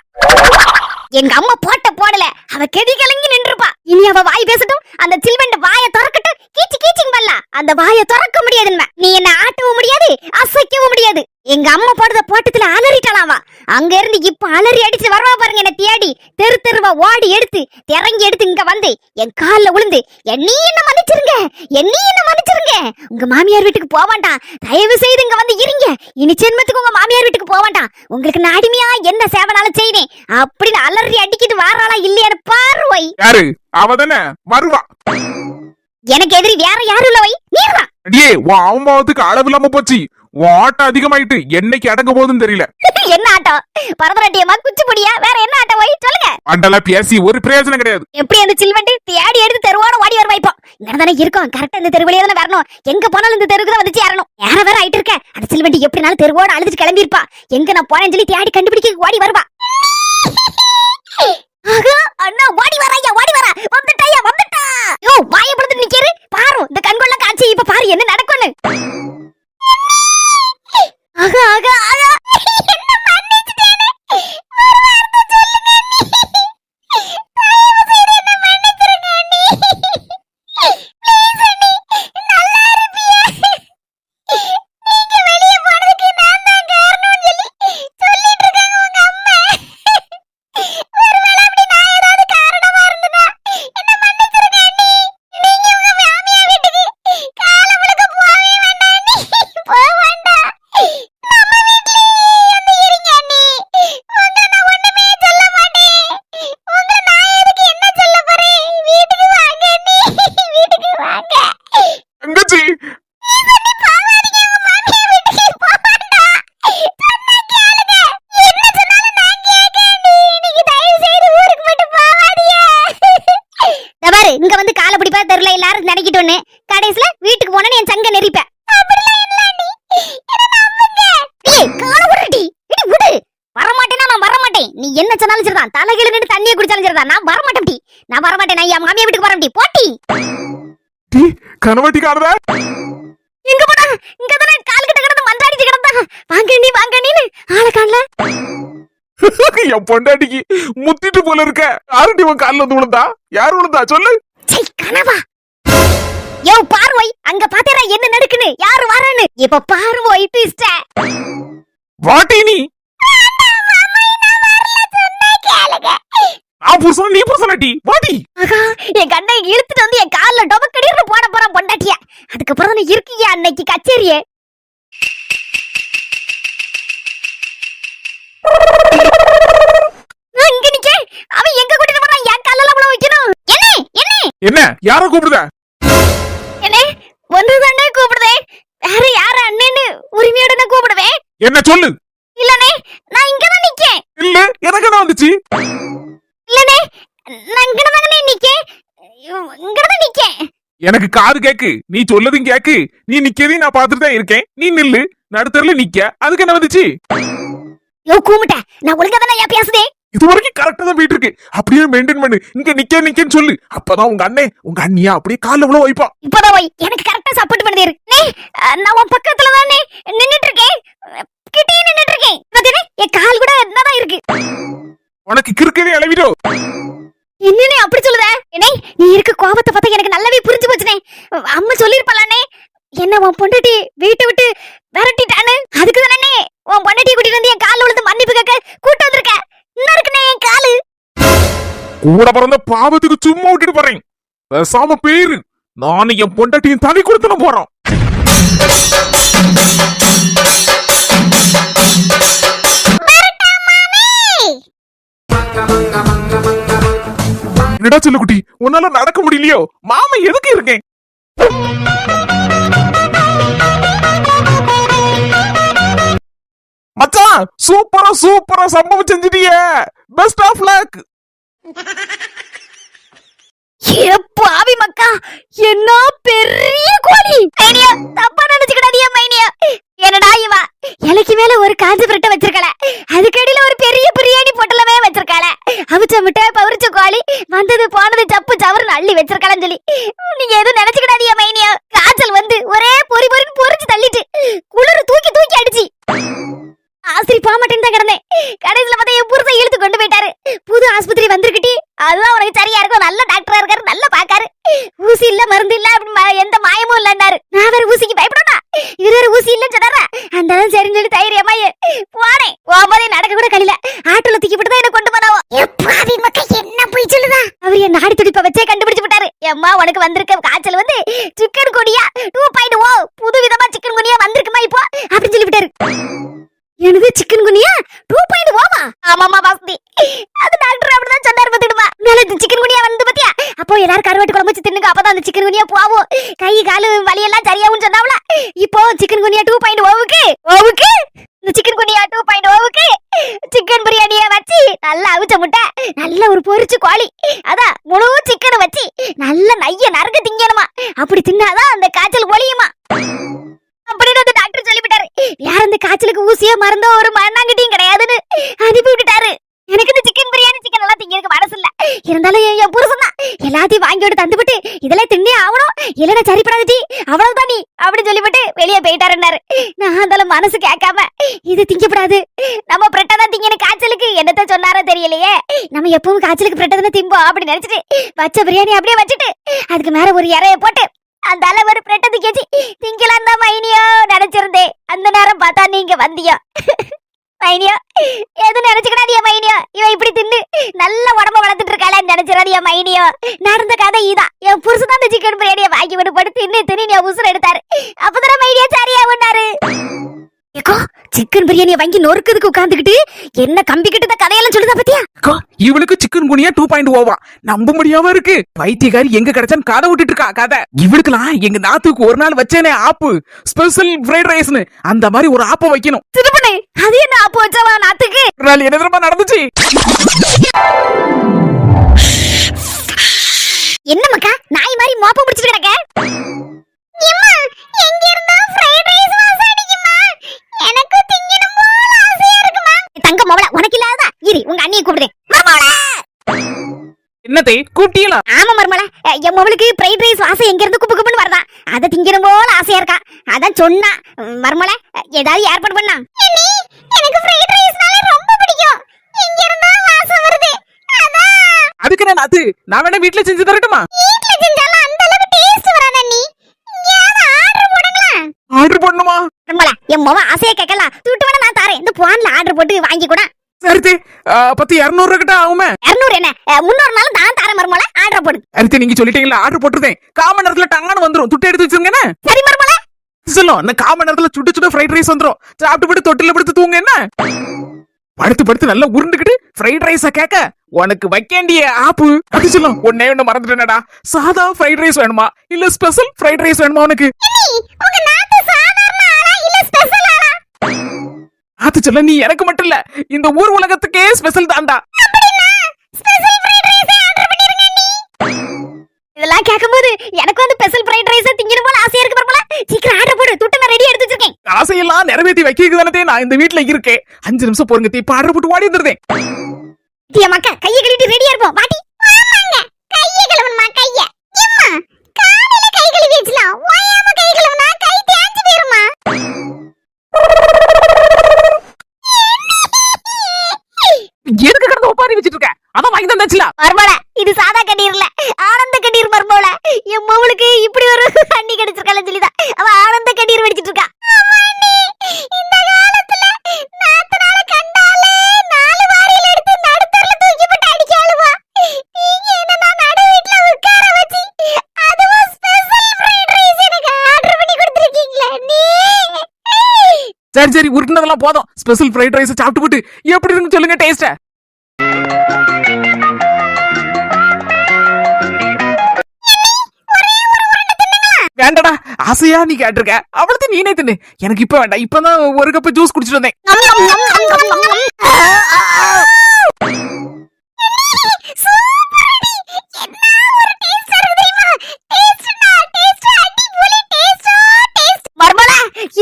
எங்க அம்மா போடல, அவ கெதி கலங்கி நின்றுப்பா. இனி அவ வாய் பேசட்டும், அந்த சில்வண்ட வாயை திறக்கட்டும், கீச்சிங் பண்ணல, அந்த வாயை திறக்க முடியாதுன்னு. நீ என்ன ஆட்டவும் முடியாது, அசைக்கவும் முடியாது. எங்க அம்மா போடுற போட்டத்துல அலறிட்டாளாவா, அங்க இருந்து இப்ப அலறி அடிச்சு வரவா பாருங்க. என்ன தேடி தெருவா ஓடி எடுத்து இறங்கி எடுத்து இங்க வந்து என் கால்ல விழுந்து என்னீ என்ன மன்னிச்சிருங்க, உங்க மாமியார் வீட்டுக்கு போவாண்டா, தயவு செய்து இங்க வந்து இருங்க, இனி ஜென்மத்துக்கு உங்க மாமியார் வீட்டுக்கு போவாண்டா, உங்களுக்கு நான் அடிமையா என்ன சேவனால செய்வேன் அப்படின்னு அலறி அடிக்கிட்டு வாராளா இல்லையான்னு பாருவை. யாரு அவதானே வருவா? எனக்கு எதிரி வேற யாரும் இல்ல வை, நீர்தான். அடியே, உன் அவமானத்துக்கு அளவு இல்லாம போச்சு. உன் ஆட்டம் அதிகமாயிட்டு, என்னைக்கு அடங்க போகுதுன்னு தெரியல. என்ன ஆட்டம்? பரதநாட்டியமா, குச்சிப்புடியா, வேற என்ன ஆட்டம் வை சொல்லுங்க. அண்டலா பேசி ஒரு பிரயோஜனம் கிடையாது. எப்படி அந்த சில்வெண்டு தேடி எடுத்து தெருவோட ஓடி வர வைப்போம். இங்க தானே இருக்கோம், கரெக்டா இந்த தெருவழியா தானே வரணும். எங்க போனாலும் இந்த தெருவுக்கு தான் வந்து சேரணும். வேற வேற ஆயிட்டு இருக்க, அந்த சில்வெண்டு எப்படினாலும் தெருவோட அழுதுட்டு கிளம்பி இருப்பா. எங்க நான் போனேன்னு சொல்லி தேடி கண்டுபிடிக்க ஓடி வருவா. அண்ணா ஓடி வரையா, ஓடி வர வந்துட்டாயா, வந்துட்டா. யோ வாயை படுத்து நிக்கிறு பாரு, இந்த கண்கொள்ள காட்சி இப்ப பாரு என்ன நடக்கும்னு. ஆகா ஆகா ஆகா, என்ன மன்னிச்சிட்டேனே, ஒரு வார்த்தை சொல்லுங்க அண்ணி, தயவு செய்து என்ன மன்னிச்சிருங்க அண்ணி, ப்ளீஸ் அண்ணி, நல்லா இருப்பியா? நீங்க வெளிய போனதுக்கு நான் தான் காரணம்னு சொல்லிட்டு இருக்காங்க உங்க அம்மா. ஒருவேளை அப்படி நான் ஏதாவது காரணமா இருந்தனா என்ன மன்னிச்சிருங்க அண்ணி. நீங்க உங்க மாமியார் வீட்டுக்கு காலம் முழுக்க போவே வேண்டாம் அண்ணி, போக வேண்டாம். நம்ம வீட்லயே வந்து இருங்க அண்ணி. உங்களை நான் ஒண்ணுமே சொல்ல மாட்டேன். உங்களை நான் எதுக்கு என்ன சொல்ல போறேன்? வீட்டுக்கு வாங்க அண்ணி, வீட்டுக்கு வாங்க. தங்கச்சி, நீ போகாதீங்க, உங்க மாமியார் வீட்டுக்கு போக வேண்டாம். சொன்னா கேளுங்க. என்ன சொன்னாலும் நான் கேட்க அண்ணி. நீங்க தயவு செய்து ஊருக்கு மட்டும் போகாதீங்க. இந்த பாரு, இங்க வந்து காலை பிடிப்பா தெருல எல்லாரும் நினைக்கிட்டோன்னு கடைசில வீட்டுக்கு போனா என் சங்க நெறிப்பேன். அப்படிலாம் இல்ல அண்ணி, என்ன நம்புங்க. ஏய் காலை விடுடி, இடி விடு. வரமாட்டேனா நான் வரமாட்டேன். நீ என்ன சொன்னாலும் சரிதான், தலைகீழ நின்னு தண்ணியை குடிச்சாலும் சரிதான், நான் வரமாட்டேன் டி. நான் வரமாட்டேன், நான் என் மாமியார் வீட்டுக்கு வரேன் டி. போட்டி டீ கனவட்டி காணுதா? எங்க போனா? இங்க தானே கால் கிட்ட கிடந்து மன்றாடிச்சு கிடந்தா. வாங்க நீன்னு ஆளை காணல. என் பொண்டாட்டிக்கு முத்திட்டு போல இருக்க. யாருடி உன் கால்ல வந்து விழுந்தா? யார் விழுந்தா சொல்லு. சை கனவா, யோ பார்வை அங்க பாத்தேரா என்ன நடக்குன்னு யாரு வரான்னு இப்ப பார்வை ட்விஸ்ட் வாட்டி நீ புருஷன் நீ புருஷனாட்டி வாட்டி என் கண்ணை இழுத்துட்டு வந்து என் கால்ல டொபக்கடின்னு போட போறான் பொண்டாட்டிய அதுக்கப்புறம் நீ இருக்கீங்க அன்னைக்கு கச்சேரியே இங்க நிக்க அவன் எங்க கூட்டிட்டு வரான் என் கால்ல அவ்வளவு வைக்கணும் என்ன என்ன என்ன யார கூப்பிடுத என்ன ஒன்றுதானே கூப்பிடுதே வேற யார அண்ணன்னு உரிமையோட கூப்பிடுவேன் என்ன சொல்லு இல்லனே நான் இங்கதான் நிக்கேன் இல்ல எனக்கு என்ன வந்துச்சு இல்லனே நான் இங்கதானே நிக்கேன் இங்கதான் நிக்கேன் எனக்கு காது கேக்கு நீ சொல்லதும் கேக்கு நீ நிக்கதையும் நான் பாத்துட்டு தான் இருக்கேன் நீ நில்லு நடுத்தரல நிக்க அதுக்கு என்ன வந்துச்சு யோ கூமுட்ட நான் ஒழுங்கா தானே பேசுதே இது வரைக்கும் கரெக்டா தான் போயிட்டு இருக்கு அப்படியே மெயின்டைன் பண்ணு இங்க நிக்கன்னு சொல்லு அப்பதான் உங்க அண்ணே உங்க அண்ணியா அப்படியே கால்ல எவ்வளவு வைப்பா இப்பதான் வை எனக்கு கரெக்டா சப்போர்ட் பண்ணி இரு நீ நான் உன் பக்கத்துல தானே நின்னுட்டு இருக்கேன் கிட்டே நின்னுட்டு இருக்கேன் பாத்தீங்க என் கால் கூட என்னதான் இருக்கு உனக்கு கிறுக்கவே அளவிடோ என்னனே அப்படி சொல்லுத என்னே நீ இருக்க கோபத்தை பார்த்தா எனக்கு நல்லாவே புரிஞ்சு போச்சுனே அம்மா சொல்லிருப்பாளே என்ன உன் பொண்டாட்டி வீட்டை விட்டு விரட்டிட்டானு அதுக்கு தானே உன் பொண்டாட்டி கூட்டிட்டு வந்து என் கால்ல விழுந்து மன்னிப்பு கேட்க கூட்டு வந்திருக்க இன்னும் இருக்குனே என் காலு கூட பிறந்த பாவத்துக்கு சும்மா விட்டுட்டு போறேன் பேசாம பேரு நானும் என் பொண்டாட்டியும் தனி கொடுத்துன போறோம் என்னடா செல்லக்குட்டி உன்னால நடக்க முடியலையோ மாமா எதுக்கு இருக்கேன் மச்சான் சூப்பரா சம்பவம் செஞ்சிட்டியே பெஸ்ட் ஆஃப் லக் பாவி மக்கா என்ன பெரிய கோழி மைனியா தப்பா நினைச்சுக்கிடாதியா மைனியா என்னடா இவ இலைக்கு மேல ஒரு காஞ்ச பிரட்டை வச்சிருக்கல அதுக்கடியில ஒரு பெரிய பிரியாணி பொட்டலமே வச்சிருக்காள அவிச்ச முட்டை பவுரிச்ச கோழி வந்தது போனது சப்பு சவறுன்னு அள்ளி வச்சிருக்காளன்னு சொல்லி நீங்க எதுவும் நினைச்சுக்கிடாதியா மைனியா காய்ச்சல் வந்து ஒரே பொறின்னு பொறிச்சு தள்ளிட்டு குளிர் தூக்கி தூக்கி அடிச்சு ஆஸ்திரி போக மாட்டேன்னு தான் கிடந்தேன் கடைசியில பார்த்தா என் புருஷன் இழுத்து கொண்டு போயிட்டாரு புது ஆஸ்பத்திரி வந்திருக்கிட்டி அதுதான் உனக்கு சரியா இருக்கும் நல்ல டாக்டரா இருக்காரு நல்லா பாக்காரு ஊசி இல்ல மருந்து இல்ல எந்த மாயமும் இல்லன்னாரு நான் வேற ஊசிக்கு பயப்படா இவரு வேற ஊசி இல்லன்னு சொன்னாரா அந்த சரின்னு சொல்லி தைரியமா போனேன் போகும்போதே நடக்க கூட கழில ஆட்டோல தூக்கி போட்டு தான் என்ன கொண்டு போனாவோ எப்பாவி மக்கள் என்ன போய் சொல்லுதா அவர் என் நாடி துடிப்ப வச்சே கண்டுபிடிச்சு விட்டாரு எம்மா உனக்கு வந்திருக்க காய்ச்சல் வந்து சிக்கன் கொடியா 2.0 புது விதமா சிக்கன் கொடியா வந்திருக்குமா இப்போ அப்படின்னு சொல்லி விட்டாரு என்னது சிக்கன் குனியா 2.0வா ஆமாமா பாஸ்தி அது டாக்டர் அப்படிதான் சொன்னாரு பாத்துடுமா மேல சிக்கன் குனியா வந்து பாத்தியா அப்போ எல்லாரும் கருவாட்டு குழம்பு வச்சு தின்னுங்க அப்பதான் அந்த சிக்கன் குனியா போவோம் கை காலு வலி எல்லாம் சரியாவும் சொன்னாவல இப்போ சிக்கன் குனியா 2.0வுக்கு இந்த சிக்கன் குனியா 2.0வுக்கு சிக்கன் பிரியாணியை வச்சு நல்லா அவிச்ச முட்டை நல்ல ஒரு பொரிச்சு கோழி அதான் முழு சிக்கனை வச்சு நல்ல நைய நறுக்க திங்கணுமா அப்படி தின்னாதான் அந்த காய்ச்சல் பொழியுமா அப்படின்னு அந்த டாக்டர் சொல்லிவிட்டாரு யார் அந்த காய்ச்சலுக்கு ஊசியோ மருந்தோ ஒரு மண்ணாங்கட்டியும் கிடையாதுன்னு அனுப்பி விட்டுட்டாரு எனக்கு இந்த சிக்கன் பிரியாணி சிக்கன் எல்லாம் திங்கிறதுக்கு மனசு இல்ல இருந்தாலும் என் புருஷன் தான் எல்லாத்தையும் வாங்கி தந்துவிட்டு இதெல்லாம் தின்னே ஆகணும் இல்லைன்னா சரிப்படாது அவ்வளவுதான் நீ அப்படின்னு சொல்லிவிட்டு வெளியே போயிட்டாருன்னாரு நான் அந்த மனசு கேட்காம இது திங்கப்படாது நம்ம பிரெட்டை தான் திங்கன்னு காய்ச்சலுக்கு என்னத்த சொன்னாரோ தெரியலையே நம்ம எப்பவும் காய்ச்சலுக்கு பிரெட்டை தானே திம்போம் அப்படின்னு நினைச்சிட்டு வச்ச பிரியாணி அப்படியே வச்சுட்டு அதுக்கு மேல ஒரு இறைய போட்டு அந்த அளவு பிரெட்டை கேச்சு திங்கலாம் தான் மைனியோ நினைச்சிருந்தேன் அந்த நேரம் பார்த்தா நீங்க வந்தியோ மைனியோ எது நினைச்சுக்கிடாதியா மைனியோ இவன் இப்படி தின்னு நல்ல உடம்ப வளர்த்துட்டு இருக்காளன்னு நினைச்சிடாதியா மைனியோ நடந்த கதை இதான் என் புருஷன் தான் அந்த சிக்கன் பிரியாணியை வாங்கி விட்டு போட்டு தின்னு நீ உசுர எடுத்தாரு அப்பதான் மைனியோ சரியா ஒண்ணாரு ஏக்கோ சிக்கன் பிரியாணியை வாங்கி நொறுக்குதுக்கு உட்கார்ந்துக்கிட்டு என்ன கம்பி கிட்ட கதையெல்லாம் சொல்லுதா பத்தியா இவளுக்கு சிக்கன் குனியா 2.0வா நம்ப முடியாம இருக்கு பைத்தியக்காரி எங்க கிடைச்சான்னு கதை விட்டுட்டு இருக்கா கதை இவளுக்குலாம் எங்க நாத்துக்கு ஒரு நாள் வச்சேனே ஆப்பு ஸ்பெஷல் ஃப்ரைட் ரைஸ்னு அந்த மாதிரி ஒரு ஆப்ப வைக்கணும் திருப்பனே அது என்ன ஆப்பு வச்சவா நாத்துக்கு ஒரு நாள் என்ன தெரியுமா நடந்துச்சு என்ன மக்கா நாய் மாதிரி மோப்பம் பிடிச்சிட்டு கிடக்க எம்மா எங்க இருந்தா ஃப்ரைட் ரைஸ் வாசம் அடிக்குமா எனக்கு திங்கணும் போல ஆசையா இருக்குமா தங்க மவள உனக்கு இல்லாததா இரு உங்க அண்ணியை கூப்பிடுறேன் மவள என்னத்தை கூப்பிட்டீங்களா ஆமா மர்மல என் மவளுக்கு ஃப்ரைட் ரைஸ் வாசம் எங்க இருந்து குப்பு குப்புன்னு வரதா அத திங்கணும் போல ஆசையா இருக்கா அதான் சொன்னா மர்மல ஏதாவது ஏற்பாடு பண்ணா எனக்கு ஃப்ரைட் ரைஸ்னாலே ரொம்ப பிடிக்கும் எங்க இருந்தா வாசம் வருது அதான் அதுக்கு நான் நாத்து நான் வேணா வீட்ல செஞ்சு தரட்டுமா வீட்ல செஞ்சாலும் அந்த அளவுக்கு டேஸ்ட் என் மொவ ஆசையை கேட்கலாம் துட்டு வேணா நான் தரேன் இந்த போன்ல ஆர்டர் போட்டு வாங்கி கூட சரித்தே 200 கிட்ட ஆகுமே 200 என்ன 300 நாளும் நான் தரேன் மருமோள ஆர்டர் போடு சரித்தே நீங்க சொல்லிட்டீங்களா ஆர்டர் போட்டுருந்தேன் காமன் நேரத்துல டங்கான வந்துரும் துட்டு எடுத்து வச்சிருங்க சரி மருமோள சொல்லும் இந்த காமன் நேரத்துல சுட்டு சுட்டு ஃப்ரைட் ரைஸ் வந்துரும் சாப்பிட்டு போட்டு தொட்டில படுத்து தூங்க என்ன படுத்து படுத்து நல்லா உருண்டுகிட்டு ஃப்ரைட் ரைஸ கேட்க உனக்கு வைக்கேண்டிய ஆப்பு அது சொல்லும் ஒன்னே ஒண்ணு மறந்துட்டேனடா சாதா ஃப்ரைட் ரைஸ் வேணுமா இல்ல ஸ்பெஷல் ஃப்ரைட் ரைஸ் வேணுமா உனக்கு உங்க நாட்டு சாதாரண ஆளா இல்ல ஸ்பெஷல் ஆளா அது சொல்ல நீ எனக்கு மட்டும் இல்ல இந்த ஊர் உலகத்துக்கே ஸ்பெஷல் தான்டா அப்படினா ஸ்பெஷல் ஃப்ரைட் ரைஸ் ஆர்டர் பண்ணிருங்க நீ இதெல்லாம் கேக்கும்போது எனக்கு வந்து ஸ்பெஷல் ஃப்ரைட் ரைஸ் திங்கணும் போல ஆசையா இருக்கு மருமோள சீக்கிரம் ஆர்டர் போடு துட்டு நான் ரெடி எடுத்து வச்சிருக்கேன் ஆசையெல்லாம் நிறைவேற்றி வைக்கிறதுதானே நான் இந்த வீட்டுல இருக்கேன் 5 நிமிஷம் போறங்க தீ ஆர்டர் போட்டு ஓடி வந்துருந்தேன் டிய மக்கா கையை கழுவிட்டு ரெடியா இருப்போம் வாடி ஆமாங்க கையை கழுவணுமா கையை எம்மா காலையில கை கழுவி வச்சலாம் ஓயாம கை கழுவுனா கை தேஞ்சு போயிருமா எதுக்கு கடந்து ஒப்பாரி வச்சிட்டு இருக்க அதான் வாங்கி தந்தாச்சுல மர்மோள இது சாதா கண்ணீர் இல்ல ஆனந்த கண்ணீர் மர்மோள என் மவளுக்கு இப்படி ஒரு அண்ணி கிடைச்சிருக்கால சொல்லிதான் அவ ஆனந்த கண்ணீர் வெடிச்சிட்டு இருக்கா இந்த காலத்துல நாத்தனால கண்டாலே 4 வாரியில எடுத்து நடுத்தரல தூக்கி போட்டு அடிச்சாலுவா நீங்க என்னன்னா நடு வீட்ல உட்கார வச்சு அதுவும் ஸ்பெஷல் ஃப்ரைட் ரைஸ் எனக்கு ஆர்டர் பண்ணி கொடுத்திருக்கீங்களா நீ சரி சரி உருட்டுனதெல்லாம் போதும் ஸ்பெஷல் ஃப்ரைட் ரைஸ் சாப்பிட்டு போட்டு எப்படி இருக்குன்னு சொல்லுங்க டேஸ்ட வேண்டடா ஆசையா நீ கேட்டிருக்க அவ்வளவு நீனே தின்னு எனக்கு இப்ப வேண்டாம் இப்பதான் ஒரு கப் ஜூஸ் குடிச்சிட்டு வந்தேன்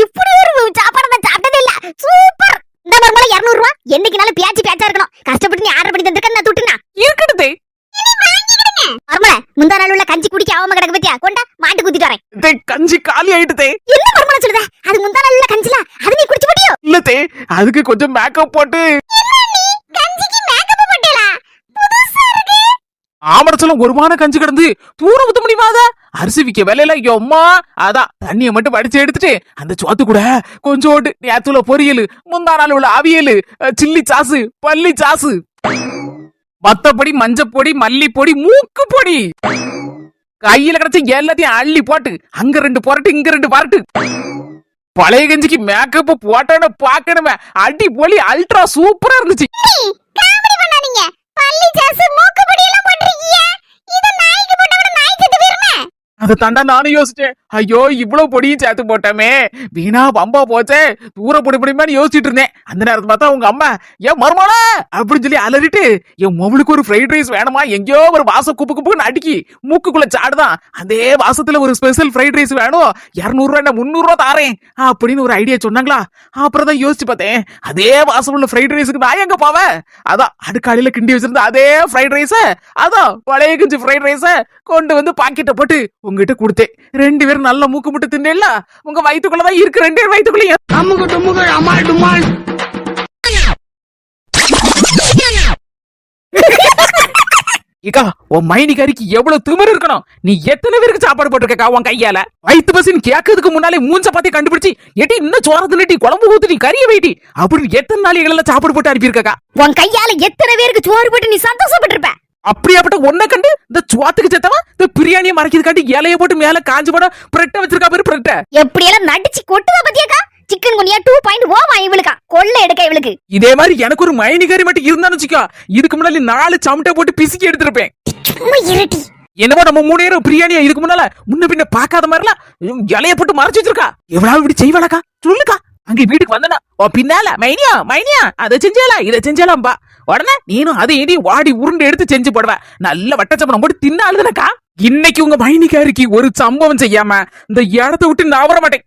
இப்படி ஒரு சாப்பாடு நான் சாப்பிட்டதே இல்ல சூப்பர் இந்த மர்மோள 200 ரூபாய் என்னைக்குனாலும் பேச்சா இருக்கணும் கஷ்டப்பட்டு நீ ஆர்டர் பண்ணி தந்திருக்க நான் துட்டுனா இருக்கட்டே மர்மோள முந்தா நாள் உள்ள கஞ்சி குடிக்க ஆகாம கிடக்கு பத்தியா கொண்டா மாட்டு குத்திட்டு வரேன் கஞ்சி காலி ஆயிட்டுதே என்ன மர்மோள சொல்லுத அது முந்தா நாள் உள்ள கஞ்சில அது நீ குடிச்சு போட்டியோ இல்லத்தே அதுக்கு கொஞ்சம் மேக்கப் போட்டு கஞ்சிக்கு மேக்கப் போட்டேலா புதுசா இருக்கு ஆமரச்சலம் ஒருமான கஞ்சி கிடந்து தூர ஊத்த முடியுமாத அரிசி விக்க வேலையில அம்மா அதான் தண்ணிய மட்டும் வடிச்சு எடுத்துட்டு அந்த சோத்து கூட கொஞ்சோண்டு நேத்துல பொரியல் முந்தா நாள் உள்ள அவியல் சில்லி சாசு பல்லி சாசு மத்தப்பொடி மஞ்சப்பொடி மல்லிப்பொடி மூக்கு பொடி கையில கிடைச்ச எல்லாத்தையும் அள்ளி போட்டு அங்க 2 புரட்டு இங்க 2 பரட்டு பழைய கஞ்சிக்கு மேக்கப் போட்டோட பாக்கணுமே அடி பொலி அல்ட்ரா சூப்பரா இருந்துச்சு காமெடி பண்ணாதீங்க பல்லி சாஸ் மூக்கு பொடி எல்லாம் போட்டுறீங்க இத நாய்க்கு போட்டா கூட நாய் செத்து போயிருமே அதை தாண்டா நானும் யோசிச்சேன் ஐயோ இவ்வளவு பொடியும் சேர்த்து போட்டோமே வீணா பம்பா போச்சே தூர பொடி பொடிமான்னு யோசிச்சுட்டு இருந்தேன் அந்த நேரத்தை பார்த்தா உங்க அம்மா ஏன் மருமோள அப்படின்னு சொல்லி அலறிட்டு என் மொபைலுக்கு ஒரு ஃப்ரைட் ரைஸ் வேணுமா எங்கேயோ ஒரு வாசம் குப்பு குப்புன்னு அடிக்கி மூக்குக்குள்ள சாடுதான் அதே வாசத்துல ஒரு ஸ்பெஷல் ஃப்ரைட் ரைஸ் வேணும் 200 ரூபா 300 ரூபா தாரேன் அப்படின்னு ஒரு ஐடியா சொன்னாங்களா அப்புறம் தான் யோசிச்சு பார்த்தேன் அதே வாசம் உள்ள ஃப்ரைட் ரைஸுக்கு நான் எங்க போவேன் அதான் அடுக்காலையில கிண்டி வச்சிருந்த அதே ஃப்ரைட் ரைஸ அதான் பழைய கஞ்சி ஃப்ரைட் ரைஸ கொண்டு வந்து பாக்கெட்டை போட்டு உங்ககிட்ட கொடுத்தேன் 2 பேரும் நல்ல மூக்கு முட்டு தின்னேல்ல உங்க வயித்துக்குள்ளதான் இருக்கு 2 பேர் வயித்துக்குள்ளேயே இக்கா உன் மைனிகாரிக்கு எவ்வளவு திமிரு இருக்கணும் நீ எத்தனை பேருக்கு சாப்பாடு போட்டிருக்கா உன் கையால வயிற்று பசின்னு கேட்கறதுக்கு முன்னாலே மூஞ்ச பார்த்து கண்டுபிடிச்சு எட்டி இன்னும் சோற தின்னுட்டி குழம்பு ஊத்துட்டி கறிய வைட்டி அப்படின்னு எத்தனை நாள் எங்களெல்லாம் சாப்பாடு போட்டு அனுப்பியிருக்கா உன் கையால எத்தனை பேருக்கு சோறு போட்டு நீ சந்தோஷப்பட்டிருப்ப அப்படியாப்பட்ட ஒன்ன கண்டு இந்த சுவாத்துக்கு செத்தவன் இந்த பிரியாணியை மறைக்கிறதுக்காண்டி இலைய போட்டு மேல காஞ்சு போட பிரெட்ட வச்சிருக்கா பேரு பிரெட்ட எப்படி எல்லாம் நடிச்சு கொட்டுதா பத்தியாக்கா சிக்கன் குனியா 2.0 இவளுக்கா கொள்ள எடுக்க இவளுக்கு இதே மாதிரி எனக்கு ஒரு மைனிகாரி மட்டும் இருந்தான்னு வச்சுக்கோ இதுக்கு முன்னாடி 4 சமட்டை போட்டு பிசுக்கி எடுத்திருப்பேன் சும்மா இருட்டி என்னவோ நம்ம 3 நேரம் பிரியாணியா இதுக்கு முன்னால முன்ன பின்ன பாக்காத மாதிரிலாம் இலைய போட்டு மறைச்சு வச்சிருக்கா எவ்வளவு இப்படி செய்வாளக்கா சொல்லுக்கா அங்க வீட்டுக்கு வந்தனா ஓ பின்னால மைனியா மைனியா அதை செஞ்சாலா இதை செஞ்சாலாம்பா உடனே நீனும் அதை இடி வாடி உருண்டு எடுத்து செஞ்சு போடுவ நல்ல வட்டச்சப்பனம் போட்டு தின்னாளுதுனக்கா இன்னைக்கு உங்க மைனிகாரிக்கு ஒரு சம்பவம் செய்யாம இந்த இடத்த விட்டு நான் வர மாட்டேன்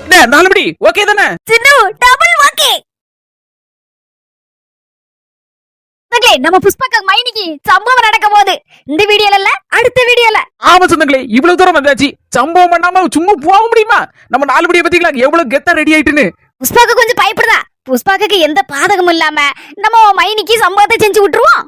என்ன நாலுபடி ஓகே தானே சின்னு டபுள் ஓகே நம்ம புஷ்பக்க மைனிக்கு சம்பவம் நடக்க போகுது இந்த வீடியோல இல்ல அடுத்த வீடியோல ஆமா சொந்தங்களே இவ்வளவு தூரம் வந்தாச்சு சம்பவம் பண்ணாம சும்மா போக முடியுமா நம்ம நாலுபடியை பத்திங்களா எவ்வளவு கெத்தா ரெடி ஆயிட்டுன்னு புஷ்பாக்கு கொஞ்சம் பயப்படுதா புஷ்பாக்கு எந்த பாதகமும் இல்லாம நம்ம மைனிக்கு சம்பவத்தை செஞ்சு விட்டுருவோம்